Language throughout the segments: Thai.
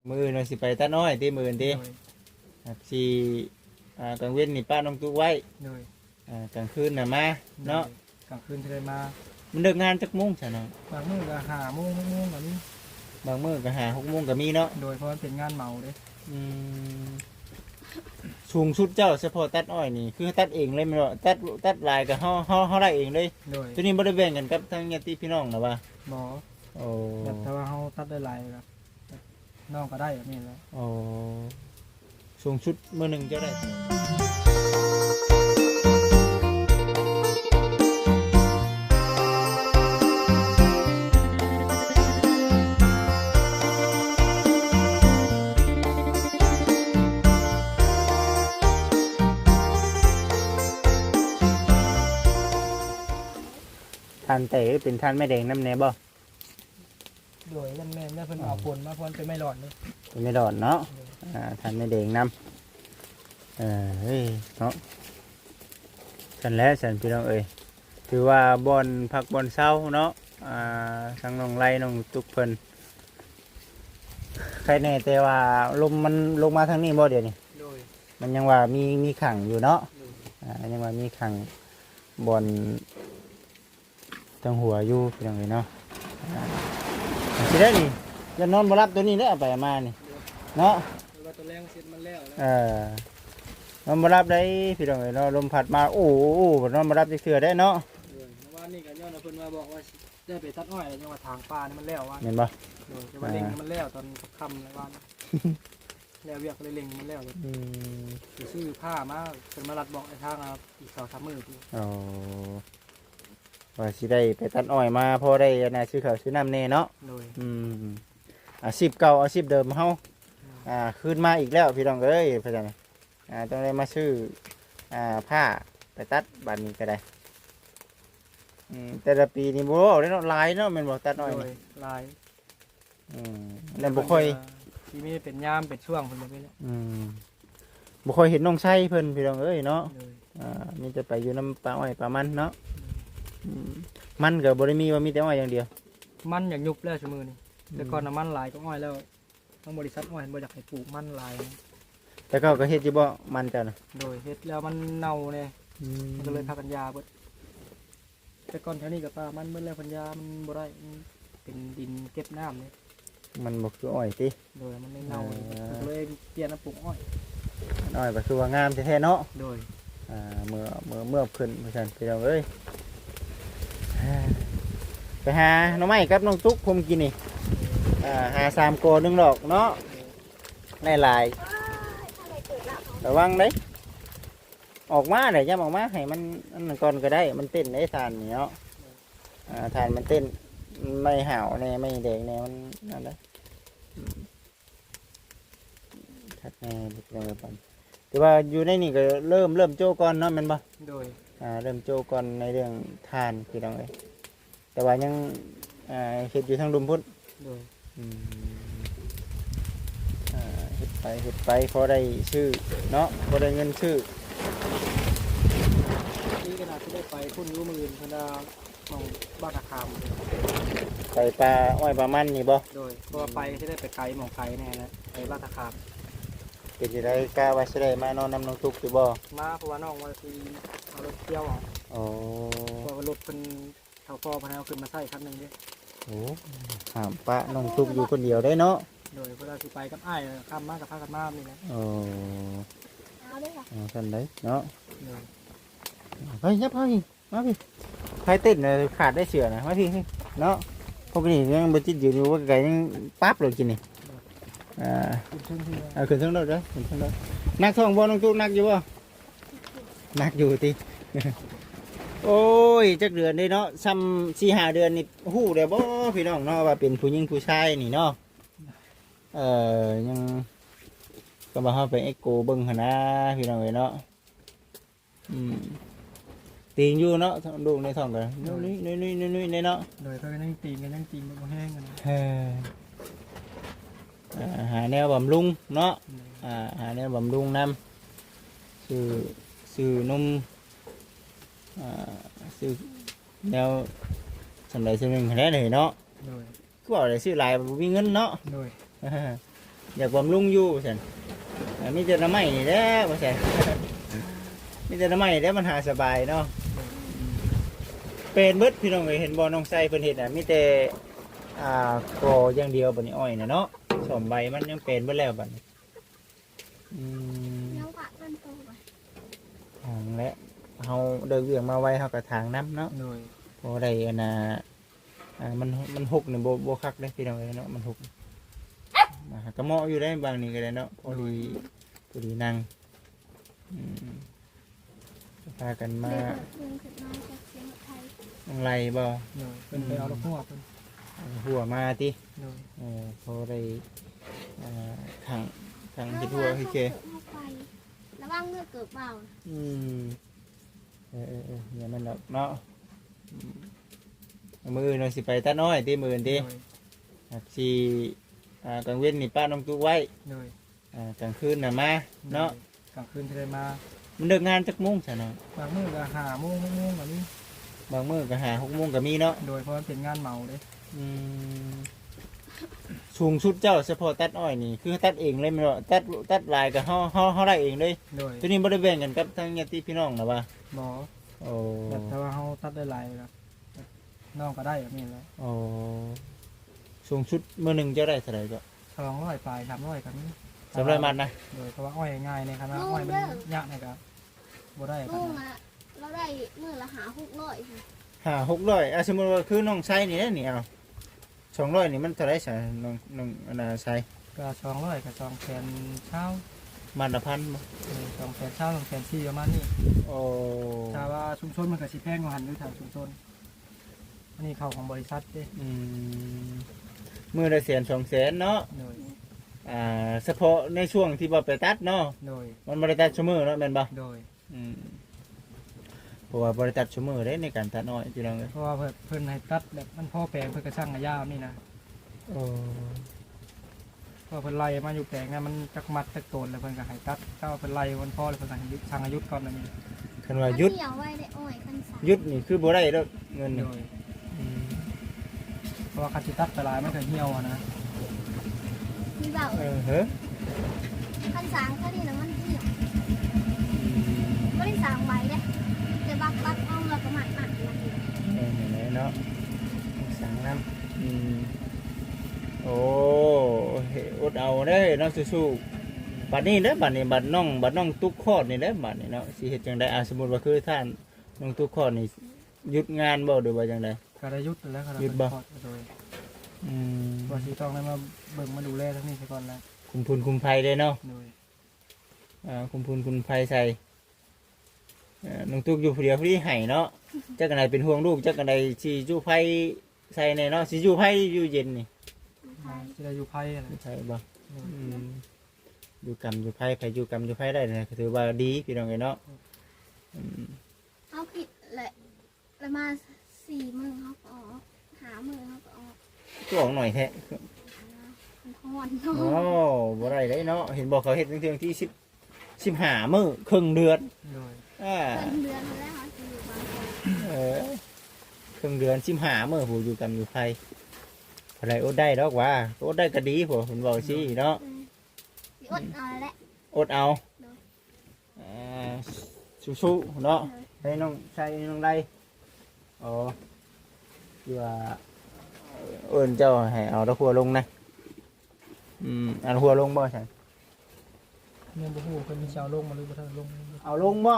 มือเราสิไปตัดน้อยที่มือที่สิกลางเว้นนี่ป้าน้องตุ๊กไว้กลางคืนน่ะมาเนาะกลางคืนจะได้มามันเลิกงานจักโมงใช่เนาะบางมื้อก็5 โมง 6 โมงแบบนี้บางมื้อก็5 6 โมงก็มีเนาะโดยเพราะมันเป็นงานเหมาเด้สูงสุดเจ้าเฉพาะตัดอ้อยนี่คือตัดเองเลยมั้ยเนาะตัดลายก็เฮาได้เองเลยตัวนี้บ่ได้แบ่งกันกับทางญาติพี่น้องนะว่าบ่โอ้แต่ถ้าว่าเฮาตัดได้หลายก็น้องก็ได้แบบนี้แหละโอ้สูงสุดมื้อนึงเจ้าได้ทานแต่เป็นทานไม่แดงน้ำแหน่บ่โดยนั่นแม่เพิ่นเอาผลมาเพิ่นเป็นไม่หลอดนี่เป็นไม่ดอนเนาะทานไม่แดงน้ำเฮ้ยเนาะฉันแล้วฉันพี่น้องเอ้ยถือว่าบอนพักบอนเศร้าเนาะทางน้องไล่น้องตุกเพิ่นใครแน่แต่ว่าลมมันลงมาทางนี้บ่เดี๋ยวนี้มันยังว่ามีขังอยู่เนาะยังว่ามีขังบอนทางหัวอยู่พี่น้องเอ้ยเนาะสิได้นี่จะนอนบ่รับตัวนี้ได้เอาไปมานี่เนาะว่าตัวแรงเสร็จมันแล้วนอนบ่รับได้พี่น้องเอ้ยเนาะลมพัดมาโอ้นอนบ่รับจักเทื่อได้เนาะวันนี้ก็ย้อนเพิ่นมาบอกว่าได้ไปตัดอ้อยแล้วยังว่าทางป่านี่มันแล้วว่าเห็นบ่จะมาเล็งมันแล้วตอนค่ำในวันแล้วเวียกเลยเล็งมันแล้วซื้อผ้ามาเป็นมารัดบอกไอ้ทางอีก2-3 มื้อพี่ว่าสิได้ไปตัดอ้อยมาพอได้นะซื้อข้าวซื้อน้ำเน่เนาะอาชีพเก่าอาชีพเดิมเฮาคืนมาอีกแล้วพี่น้องเอ้ยเพิ่นต้องได้มาซื้อผ้าไปตัดบัดนี้ก็ได้แต่ละปีนี่บ่ได้เนาะหลายเนาะแม่นบ่ตัดอ้อยนี่หลายแล้วบ่ค่อยที่มีเป็นยามเป็นช่วงเพิ่นแบบนี้บ่ค่อยเห็นน้องไส้เพิ่นพี่น้องเอ้ยเนาะมีแต่ไปอยู่น้ำปลาอ้อยปลามันเนาะมันก็บ่ได้มีว่ามีแต่อ้อยอย่างเดียวมันอยากยุบแล้วชั่วมือนี่แต่ก่อนน้ำมันหลายก็อ้อยแล้วทั้งบริษัทอ้อยบ่อยากให้ปลูกมันหลายแต่ก็เฮ็ดอยู่บ่มันเจ้าน่ะโดยเฮ็ดแล้วมันเน่าแน่มันก็เลยพากันยาเบิดแต่ก่อนแถวนี้ก็ป่ามันเบิดแล้วพันยามันบ่ได้เป็นดินเก็บน้ำนี่มันบ่คืออ้อยติโดยมันไม่เน่าเลยเปลี่ยนมาปลูกอ้อยอ้อยก็คือว่างามแท้ๆเนาะโดยเมื่อขึ้นว่าซั่นพี่น้องเอ้ยไปหาหน่อไม้กับน้องตุ๊กผมกินนี่หา3 โกนึงดอกเนาะได้หลายระวังเด้ออกมาได้ย่ำออกมาให้มันก่อนก็ได้มันเต้นได้ทานนี่เนาะทานมันเต้นไม่ห่าวแน่ไม่แดงแน่มันนั่นได้ทัดแน่เรื่องอะไรบ้างแต่ว่าอยู่ในนี่ก็เริ่มโจก่อนเนาะมันบ่โดยเริ่มโจก่อนในเรื่องทานคือต้องเลยแต่ว่ายังเห็ดอยู่ทางดุมพุทธโดยเห็ดไปพอได้ชื่อเนาะพอได้เงินชื่อนี่ขนาดที่ได้ไปพุ่นรู้มือธรรมดาหม่องบ้านตะคามไปปลาอ้อยปลามันนี่บ่โดยเพราะว่าไปที่ได้ไปไกลหม่องไกลแน่นะไปบ้านตะคามเป็นจะได้กล้าว่าจะได้มานอนนำน้องทุกอยู่บ่มาเพราะว่าน้องว่าคือเอารถเที่ยวเพราะว่ารถเป็นเขาพอพนักขึ้นมาใส่ครั้งหนึ่งด้วยห้ามปะน้องทุกอยู่คนเดียวได้เนาะโดยเวลาที่ไปกับอ้ายข้ามมากับพากันมานี่นะท่านได้เนาะไปยับพี่มาพี่ใครเต้นเลยขาดได้เสือนะมาพี่เนาะพวกนี้ยังบริจิตอยู่ดูว่าไก่ยังปั๊บเลยกินนี่ขึ้นทั้งรถเลยขึ้นทั้งรถนักท่องบ่น้องตุ๊กนักอยู่บ่นักอยู่ทีโอ้ยจักเดือนนี่เนาะซ้ำ4-5 เดือนนี่หู้เดี๋ยวบ่พี่น้องเนาะว่าเป็นผู้หญิงผู้ชายนี่เนาะยังก็มาเข้าไปเอ็กโกเบิ้งหนะพี่น้องเนาะตีนอยู่เนาะดูในท้องกันนุ่ยในเนาะโดยเขาก็ยังตีนกันยังตีนมันแห้งกันหาแนวบำรุงเนาะหาแนวบำรุงน้ำซื้อนมซื้อแนวสำหรับซื้อหนึ่งแค่ไหนเนาะก็บอกเลยซื้อลายมีเงินเนาะ อยากบำรุงอยู่ฉันมีแต่น้ำไม้นี่แหละว่าฉัน มีแต่น้ำไม้นี่แหละมันหาสบายเนาะเป็นเบิดพี่น้องเอ้ยเห็นบ่น้องไส้เพิ่นเฮ็ดน่ะมีแต่กออย่างเดียวบัดนี้อ้อยน่ะเนาะสมใบมันยังเป็นเบิดแล้วบัดนี้ยังกะมันโตไป ทางและเฮาเดินเวียงมาไว้เฮาก็ทางน้ำเนาะ โดย พอได้อันน่ะมันหกนี่บ่คักเด้พี่น้องเอ้ยเนาะมันหกก็เหมาะอยู่ได้บางนี่ก็ได้เนาะพอดีนั่งพากันมา เด็กเพิ่งขึ้นมาจากเชียงไทย น้องไรบ่ โดยเป็นไปเอาลูกหัวเพิ่น หัวมาติ โดย พอได้ขังเฮ็ดหัวให้แก ระวังเมื่อเกิดเบา อย่ามันดอกเนาะมืออื่นเราสิไปตัดน้อยติมืออื่นติ โดย สิกลางเว้นนี่ป้าน้องตุ๊กไว้ โดย กลางคืนน่ะมาเนาะ กลางคืนจะได้มา มันเลิกงานจักโมงซะเนาะ บางมื้อก็5 โมง 6 โมงแบบนี้ บางมื้อก็หา6 โมงก็มีเนาะ โดยเพราะมันเป็นงานเหมาเด้ สูงสุดเจ้าเฉพาะตัดอ้อยนี่คือตัดเองเลยแม่นบ่ตัดลายก็เฮาได้เองเลย โดย ตัวนี้บ่ได้แบ่งกันกับทางญาติพี่น้องนะว่า บ่ โอ้ แบบถ้าว่าเฮาตัดได้หลายครับน้องก็ได้แบบนี้แหล้ว โอ้สูงสุดมื้อหนึงเจ้าได้เท่าไหร่ก็ 200ปลาย300กันนี้ 300มัดนะ โดยเพราะว่าอ้อยง่ายในคณะอ้อยมันยากนี่ก็บ่ได้ค ลู รับ กอะเราได้มือละ600ค่ะ หา600สมมุติว่าคือน้องไซนี่นี่เอา200นี่มันเท่าไหร่ซะน้องอันน่ะไซ ก็200กับ2แสนเช้า มัดละพันบ่ 2แสนเช้า2แสน4ประมาณนี้ โอ้ ถ้าว่าชุมชนมันก็สิแพงกว่าหันอยู่ทางชุมชนอันนี้เข้าของบริษัทเด้ มื้อละแสน2แสนเนาะ โดย เฉพาะในช่วงที่บ่ไปตัดเนาะ โดย มันบ่ได้ตัดชั่วโมงเนาะแม่นบ่ โดย เพราะว่าบ่ได้ตัดชั่วโมงเด้ในการตัดอ้อยพี่น้องเอ้ย เพราะว่าเพิ่นให้ตัดแบบมันพอแปลงเพิ่นก็ช่างระยะนี่นะ โอ้ เพราะเพิ่นไล่มาอยู่แปลงนั้นมันจักมัดจักโตนแล้วเพิ่นก็ให้ตัดถ้าว่าเพิ่นไล่มันพอแล้วเพิ่นก็ให้ช่างอายุก่อนอันนี้ คันว่าหยุด เดี่ยวไว้ได้อ้อยคันสาม หยุดนี่คือบ่ได้แล้วเงิน โด นี่ ยเพราะว่าคันสิตัดไปหลายมันก็เหี่ยวอะนะ มีเบา เฮ้อ คันสามก็นี่นะมันเดี่ยวไม่ได้สามใบเด้แต่บักเอาแล้วก็หมัดนะ เนาะสั่งน้ำโอ้อดเอาเด้เนาะสู้ๆบัดนี้เด้อบัดนี้บัดน้องตุ๊กคอดนี่เด้อบัดนี้เนาะสิเฮ็ดจังได๋สมมุติว่าคือท่านน้องตุ๊กคอดนี่หยุดงานบ่หรือว่าจังได๋ ก็ได้ยุดแล้วก็ได้ หยุดบ่ เพิ่นทอโดยว่าสิต้องได้มาเบิ่งมาดูแลทั้งนี้ซะก่อนแล้ว คุมพูนคุมภัยเด้เนาะ โดย คุมพูนคุมภัยใส่น้องตุ๊กอยู่ผู้เดียวผู้ที่ให้เนาะจักกันใดเป็นห่วงลูกจักกันใดสิอยู่ภัยใส่แน่เนาะสิอยู่ภัยอยู่เย็นนี่ สิได้อยู่ไผอะไร ใช่บ่อยู่กรรมอยู่ไพ่ไผอยู่กรรมอยู่ไพ่ได้นะถือว่าดีพี่น้องเอ้ยเนาะ เอาผิดแหละแล้วมา4 มือเขาก็ออก5 มือเขาก็ออก ก็ออกหน่อยแท้ มันทอน โอ้บ่ได้ได้เนาะเห็นบอกเขาเฮ็ดเรื่องที่15มื้อครึ่งเดือน โดย เดือนแล้วเขาจะอยู่บางคน ครึ่งเดือน15มื้อผู้อยู่กรรมอยู่ไพ่อะไรอดได้ดอกว่าอดได้ก็ดีพวกเพิ่นบอกสิเนาะ อดเอาแหละ อดเอาสู้ๆเนาะให้น้องใช้น้องได้อ๋อที่ว่าเอิ้นเจ้าให้เอาตะขัวลงนะเอาตะขัวลงบ่ใช่ เนี่ยบ่ฮู้เพิ่นมีชาวลงมาหรือบ่ทันลง เอาลงบ่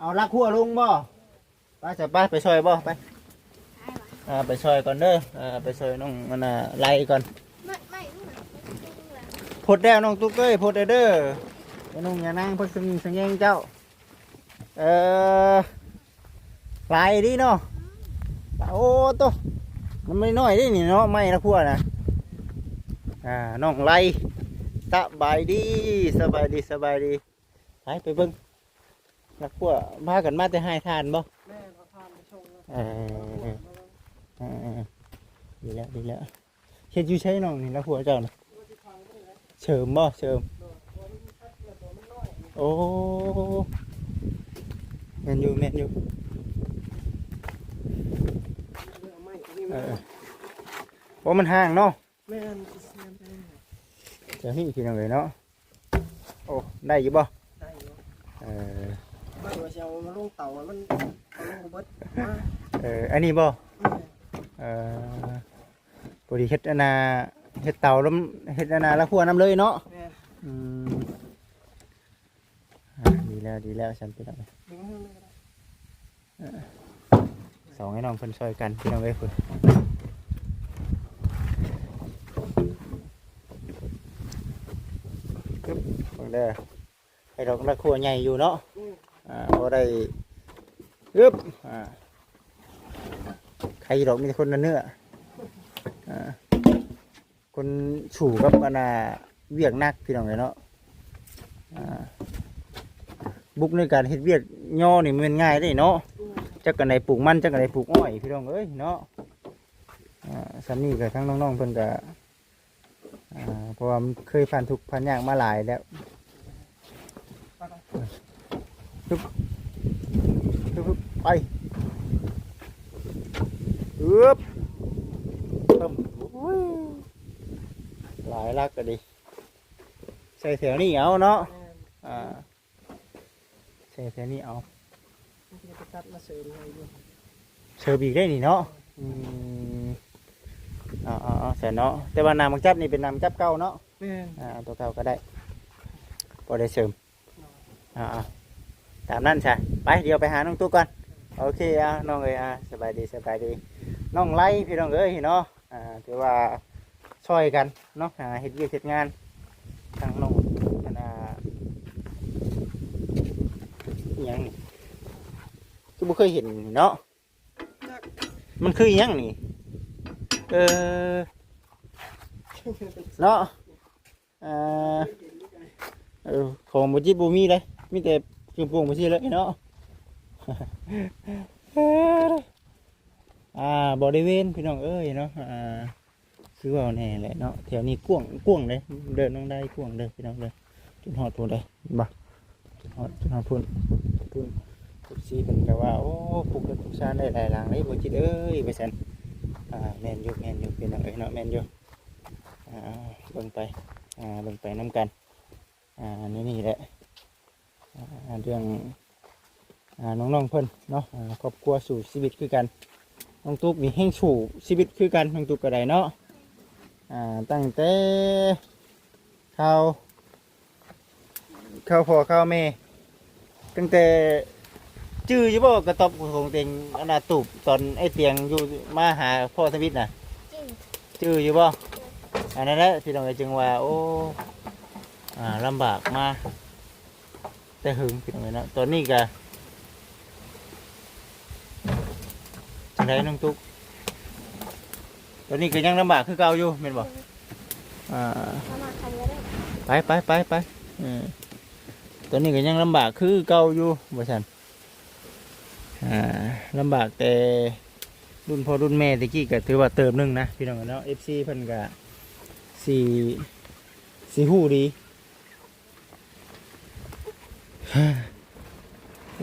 เอาลักขัวลงบ่ไปจะไปซอยบ่ไปไปซอยก่อนเด้อไปซอยน้องมันน่ะไล่ก่อน ไม่รู้นะ พดแล้วน้องตุ๊กเอ้ยพดเด้อน้องอย่านั่งเพิ่นสังแยงเจ้าไล่ดิเนาะโอ้โตมันไม่น้อยดินี่เนาะไม่ละขัวนะน้องไล่สบายดีไปเบิ่งละขัวพากันมาแต่ให้ทานบ่ แม่เขาทานไปชงดีแล้วเฮ็ดอยู่ใช้น้องนี่ละขัวเจ้าน่ะเฉิมบ่เฉิมโอ้แม่นอยู่ว่ามันห่างเนาะ แม่น ดี๋ยวนี้พี่น้องเลยเนาะโอ้ได้อยู่บ่ ได้อยู่ เออ ไม่ว่าจะเอามาลงเต่ามันเอาลงเบิดมา อันนี้บ่พอดีเฮ็ดอันน่ะเฮ็ดเตาล้มเฮ็ดอันน่ะละคั่วน้ำเลยเนาะ แม่ อืมดีแล้วฉันพี่น้อง ดึงให้มันได้ สองให้น้องเพิ่นช่วยกันพี่น้องเอ้ยพุ่นปึ๊บเบิ่งเด้อให้ดอกละคั่วใหญ่อยู่เนาะบ่ได้ปึ๊บใครดอกมีแต่คนเนื้อคนฉู่กับอันน่ะเวียกนักพี่น้องเอ้ยเนาะบุกในการเฮ็ดเวียกย่อนี่มันง่ายได้เนาะจักกันใดปลูกมันจักกันใดปลูกอ้อยพี่น้องเอ้ยเนาะซันนี่กับทั้งน้องๆเพิ่นก็เพราะว่ามันเคยผ่านทุกข์ผ่านยากมาหลายแล้วปึ๊บไปปึ๊บหลายลักก็ดีใส่แถวนี้เอาเนาะใส่แถวนี้เอา จะตัดมาเสริมอะไรอยู่ เชอร์บีได้นี่เนาะใส่เนาะแต่ว่าน้ำมังจับนี่เป็นน้ำจับเก่าเนาะ แม่ ตัวเก่าก็ได้พอได้เสริมตามนั่นใช่ไปเดี๋ยวไปหาน้องตุ๊กก่อนโอเคน้องเอ้ยสบายดีน้องไล่พี่น้องเอ้ยเนาะถือว่าช่วยกันเนาะเฮ็ดเวียกเฮ็ดงานทางน้องยังนี่คือบ่เคยเห็นเนาะมันคือยังนี่เนาะของบ่จิบ่มีเลยมีแต่เครื่องปรุงบ่ซี่เลยเนาะบริเวณพี่น้องเอ้ยเนาะคือว่าแน่แหละเนาะแถวนี้กว้างเลยเดินน้องได้กว้างเลยพี่น้องเลยจนหอดพูนเลยบ่จนหอดพูนทุกซีเป็นกับว่าโอ้ปลูกทุกชาติได้หลายหลังเลยบ่จิตเอ้ยไปสันแม่นอยู่พี่น้องเอ้ยเนาะแม่นอยู่เบิ่งไปน้ำกันนี่แหละเรื่องน้องๆเพิ่นเนาะครอบครัวสู่ชีวิตคือกันน้องตุ๊กนี่แห่งสู่ชีวิตคือกันน้องตุ๊กก็ได้เนาะตั้งแต่ข้าวพ่อข้าวแม่ตั้งแต่จื้ออยู่บ่กระต๊อบของเตียงอนาตูบตอนไอ้เตียงอยู่มาหาพ่อสวิทย์น่ะจื้ออยู่บ่อันนั้นแหละพี่น้องจึงว่าโอ้ลำบากมาแต่หึงพี่น้องเนาะตอนนี้ก็จังไดน้องตุ๊กตอนนี้ก็ยังลำบากคือเก่าอยู่แม่นบ่ไปตอนนี้ก็ยังลำบากคือเก่าอยู่บ่ซั่นลำบากแต่รุ่นพ่อรุ่นแม่ตะกี้ก็ถือว่าเติมนึงนะพี่น้องเนาะ FC เพิ่นก็สิฮู้ดี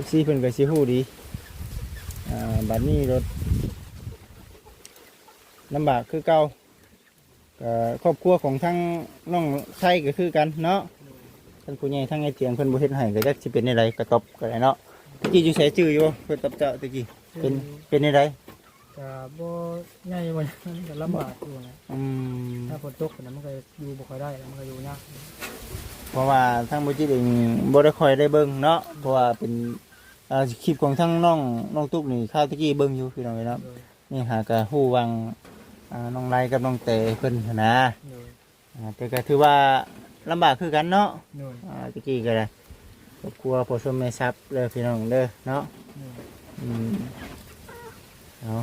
FC เพิ่นก็สิฮู้ดีบัดนี้รถลำบากคือเก่าครอบครัวของทั้งน้องไทยก็คือกันเนาะท่านผู้ใหญ่ทั้งไอ้เตียงเพิ่นบ่เฮ็ดให้ก็จักสิเป็นอะไรกระตบก็ได้เนาะตะกี้อยู่ไสจื้ออยู่เพิ่นตบเจ้าตะกี้เป็นอะไร จะบ่ใหญ่บ่จะลำบากอยู่นะถ้าฝนตกนะมันก็อยู่บ่ค่อยได้มันก็อยู่ยาก เพราะว่าทั้งบ่จิตเองบ่ได้ค่อยได้เบิ่งเนาะเพราะว่าเป็นคลิปของทั้งน้องตุ๊กนี่ข้าวตะกี้เบิ่งอยู่พี่น้องเนาะนี่หาก็ฮู้วังน้องไลกับน้องเตเพิ่นนะแต่ก็ถือว่าลำบากคือกันเนาะตะกี้ก็ได้ครอบครัวพ่อชมแม่ทรัพย์เด้อพี่น้องเด้อเนาะเอา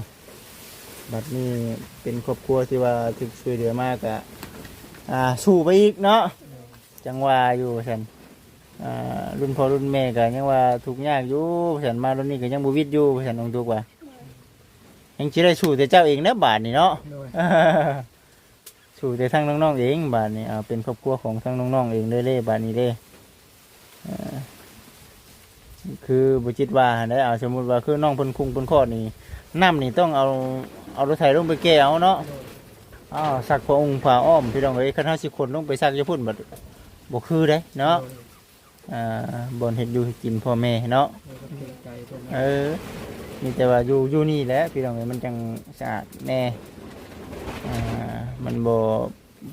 บัดนี้เป็นครอบครัวที่ว่าถูกช่วยเหลือมากอะสู้ไปอีกเนาะจังว่าอยู่ฉันรุ่นพ่อรุ่นแม่ก็ยังว่าทุกข์ยากอยู่ฉันมารุ่นนี้ก็ยังบ่วิตอยู่ฉันต้องทุกข์ว่ายังสิได้สู้แต่เจ้าเองนะบาดนี้เนาะสู้แต่ทั้งน้องๆเองบาดนี้เป็นครอบครัวของทั้งน้องๆเองเด้บาดนี้เด้คือบ่จิตว่าได้สมมุติว่าคือน้องเพิ่นคุ้งเพิ่นคลอดนี่น้ำนี่ต้องเอารถไถลงไปแก้เอาเนาะ อ้าวสักพระองค์ผ้าอ้อมพี่น้องเอ้ยคันเฮาสิคนลงไปสักอยู่พุ่นบ่คือเด้เนาะบ่อนเฮ็ดอยู่ให้กินพ่อแม่เนาะ ก็เกรงใจเพิ่น มีแต่ว่าอยู่นี่แหละพี่น้องเอ้ยมันจังสะอาดแน่มันบ่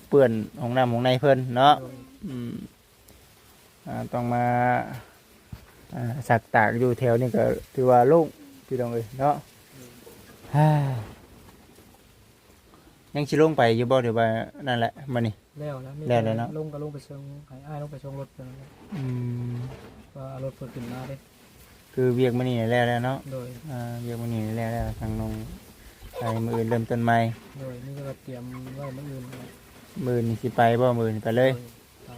เปื้อนห้องน้ำห้องในเพิ่นเนาะต้องมาสักตากอยู่แถวนี้ก็ถือว่าโล่งพี่น้องเอ้ยเนาะยังสิลงไปอยู่บ่เดี๋ยวว่านั่นแหละมื้อนี้ แล้วนะ แล้วเนาะ ลงก็ลงไปส่งให้อ้ายลงไปส่งรถเพิ่นนะก็เอารถเพิ่นขึ้นมาเด้ คือเวียกมื้อนี้แล้วเนาะ โดย เวียกมื้อนี้แล้วทางน้องไปมื้ออื่นเริ่มต้นใหม่ โดยนี่ก็เตรียมไว้มื้ออื่นนะ มื้อนี้สิไปบ่มื้อนี้ไปเลย ไป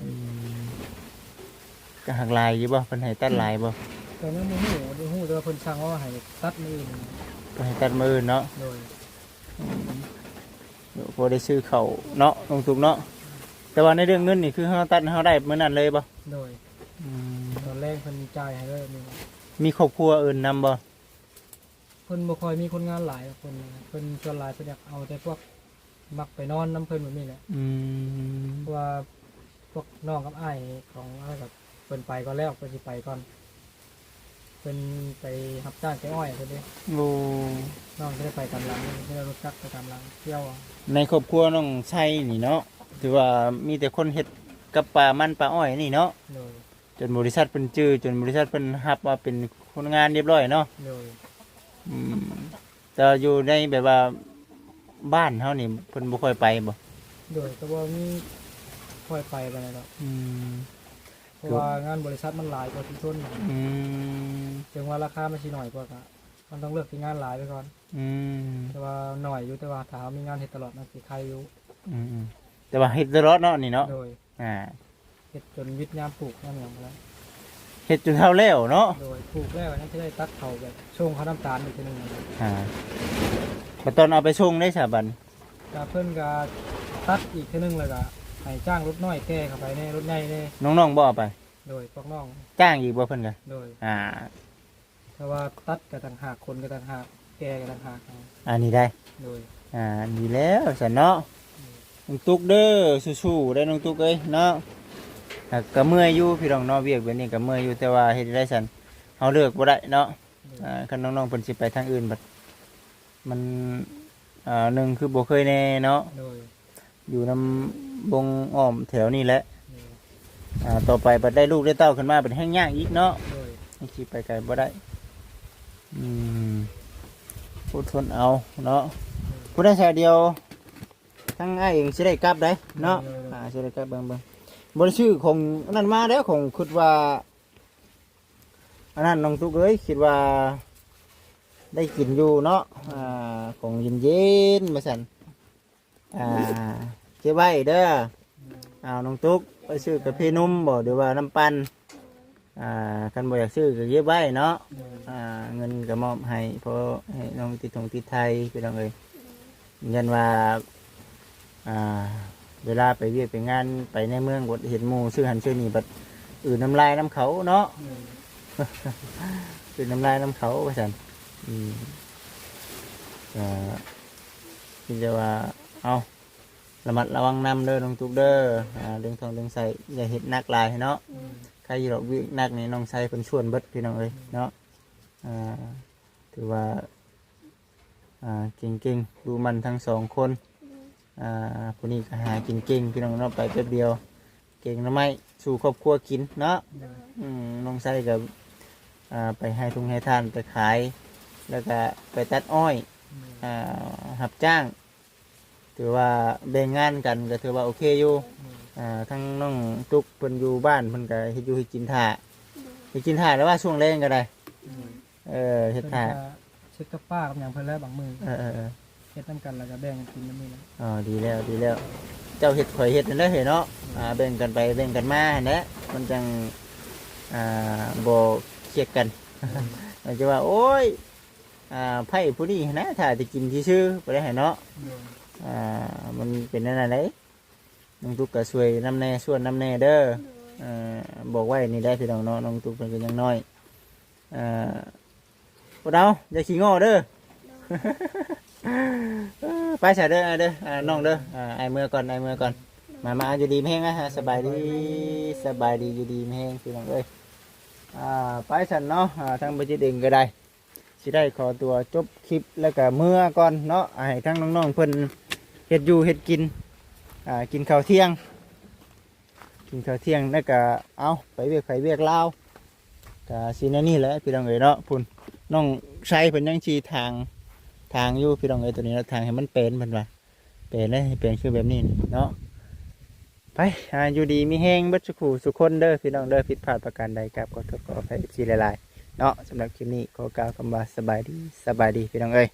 ก็หักลายอยู่บ่เพิ่นให้ตัดลายบ่ ตอนนั้นบ่ฮู้แต่ว่าเพิ่นสั่งว่าให้ตัดมื้ออื่น เพิ่นให้ตัดมื้ออื่นเนาะ โดย พอได้ซื้อข้าวเนาะลงทุกเนาะแต่ว่าในเรื่องเงินนี่คือเฮาตัดเฮาได้มื้อนั้นเลยบ่ โดยตอนแรกเพิ่นจ่ายให้เลยนี่ มีครอบครัวอื่นนำบ่ เพิ่นบ่ค่อยมีคนงานหลายคนนะเพิ่นส่วนหลายเพิ่นอยากเอาแต่พวกมักไปนอนน้ำเพิ่นแบบนี้แหละเพราะว่าพวกน้องกับอ้ายของอะไรกับเพิ่นไปก่อนแล้วเพิ่นสิไปก่อนเพิ่นไปรับจ้างแกอ้อยเพิ่นเด้ โอ้ น้องจะได้ไปตามหลังไม่ได้รถจักรไปตามหลังเที่ยว ในครอบครัวน้องชัยนี่เนาะถือว่ามีแต่คนเฮ็ดกับปลามันปลาอ้อยนี่เนาะ โดย จนบริษัทเพิ่นจื้อจนบริษัทเพิ่นรับว่าเป็นคนงานเรียบร้อยเนาะ โดย แต่อยู่ในแบบว่าบ้านเฮานี่เพิ่นบ่ค่อยไปบ่ โดยก็บ่มีค่อยไปไปไหนหรอกเพราะว่างานบริษัทมันหลายกว่าที่ทุนถึงว่าราคามันสิหน่อยกว่าก็มันต้องเลือกที่งานหลายไปก่อนแต่ว่าหน่อยอยู่แต่ว่าถ้ามีงานเฮ็ดตลอดมันสิใครอยู่ แต่ว่าเฮ็ดตลอดเนาะนี่เนาะ โดยเฮ็ดจนวิทย์ยามปลูกยามหยังแล้ว เฮ็ดจนเท่าแล้วเนาะ โดยปลูกแล้วนั่นจะได้ตัดเขาแบบช่วงเขาน้ำตาลอีกทีหนึง บัดตอนเอาไปส่งได้ซะบัด ก็เพิ่นก็ตัดอีกทีหนึงแล้วก็ให้จ้างรถน้อยแก้เข้าไปในรถใหญ่ใน น้องๆบ่เอาไป โดยพวกน้อง จ้างอีกบ่เพิ่นก็ โดย อ่า เพราะว่าตัดกับต่างหากคนกับต่างหากแก่กับต่างหากเอา อันนี้ได้ โดย ดีแล้วสันเนาะน้องตุ๊กเด้อสู้ๆได้น้องตุ๊กเอ้ยเนาะก็เมื่อยอยู่พี่น้องเนาะเวียกแบบนี้ก็เมื่อยอยู่แต่ว่าเฮ็ดได้สันเฮาเลิกบ่ได้เนาะคันน้องๆเพิ่นสิไปทางอื่นบัดมันหนึ่งคือบ่เคยแน่เนาะ โดย อยู่นำบงอ้อมแถวนี้แหละต่อไปบัดได้ลูกได้เต้าขึ้นมาเป็นแห้งยากอีกเนาะ โดย สิไปไกลบ่ได้อดทนเอาเนาะผู้ได้ชายเดียวทั้งอ้ายเองสิได้กลับได้เนาะสิได้กลับเบิ่งบ่ได้ชื่อของอันนั้นมาแล้วของคิดว่าอันนั้นน้องตุ๊กเอ้ยคิดว่าได้กินอยู่เนาะของเย็นๆมาสั่นเก็บไว้เด้อน้องตุ๊กไปซื้อกาแฟนมบ่หรือว่าน้ำปั่นคันบ่อยากซื้อก็เก็บไว้เนาะเงินก็มอบให้เพราะให้น้องติดไทยพี่น้องเอ้ยยันว่าเวลาไปเวียกไปงานไปในเมืองบดเห็นหมู่ซื้อหันซื้อนี่บัดน้ำลายน้ำเขาเนาะน้ำลายน้ำเขาว่าซั่นคิดว่าเอาระมัดระวังน้ำเด้อน้องตุ๊กเด้อเรื่องทองเรื่องใส่อย่าเห็ดนักลายเนาะใครอยู่หรอกวิ่งนักนี่น้องใส่เป็นชวนเบิดพี่น้องเอ้ยเนาะถือว่าเก่งๆดูมันทั้งสองคนคนนี้ก็หากินเก่งพี่น้องเนาะไปแป๊บเดียวเก่งนะไม่สู่ครอบครัวกินเนาะน้องใส่กับไปให้ทุงให้ทานไปขายแล้วก็ไปตัดอ้อยหับจ้างถือว่าแบ่งงานกันก็ถือว่าโอเคอยู่ทั้งน้องตุ๊กเพิ่นอยู่บ้านเพิ่นก็เฮ็ดอยู่ให้กินถ่าแล้วว่าช่วงแรงก็ได้เฮ็ดถ่าเช็ดกับป้ากับอย่างเพิ่นแล้วบางมือเฮ็ดนำกันแล้วก็แบ่งกันกินนำนี้แล้วดีแล้วเจ้าเฮ็ดข่อยเฮ็ดนั่นแหละเนาะแบ่งกันไปแบ่งกันมาแหละมันจังบ่เครียดกันมันจะว่าโอ้ยไผ่ผู้นี้นะถ้าจะกินชื่อๆบ่ได้ให้เนาะมันเป็นนั่นน่ะเด้น้องตุ๊กก็ช่วยน้ำแน่ส่วนน้ำแน่เด้อบอกไว้นี่ได้พี่น้องเนาะน้องตุ๊กเพิ่นก็ยังน้อยพวกเราอย่าขี้งอเด้อ ไปใส่เด้อเด้อน้องเด้อไอเมื่อก่อนไอเมื่อก่อนมาอยู่ดีไม่แห้งนะฮะสบายดีอยู่ดีไม่แห้งพี่น้องเอ้ยไปสันเนาะทางบัจิตเองก็ได้สิได้ขอตัวจบคลิปแล้วก็เมื่อก่อนเนาะให้ทั้งน้องๆเพิ่นเฮ็ดอยู่เฮ็ดกินกินข้าวเที่ยงแล้วก็เอาไปเวียกลาวก็สิแนวนี้แหละพี่น้องเอ้ยเนาะพุ่นน้องใช้เพิ่นยังชี้ทางอยู่พี่น้องเอ้ยตัวนี้เนาะทางให้มันเป็นเพิ่นว่าเป็นเลยเป็นคือแบบนี้เนาะไปอยู่ดีมีแห้งเบิดสุขคนเด้อพี่น้องเด้อผิดพลาดประการใดครับขอโทษขออภัย FC หลายๆเนาะสำหรับคลิปนี้ขอกล่าวคำว่าสบายดีพี่น้องเอ้ย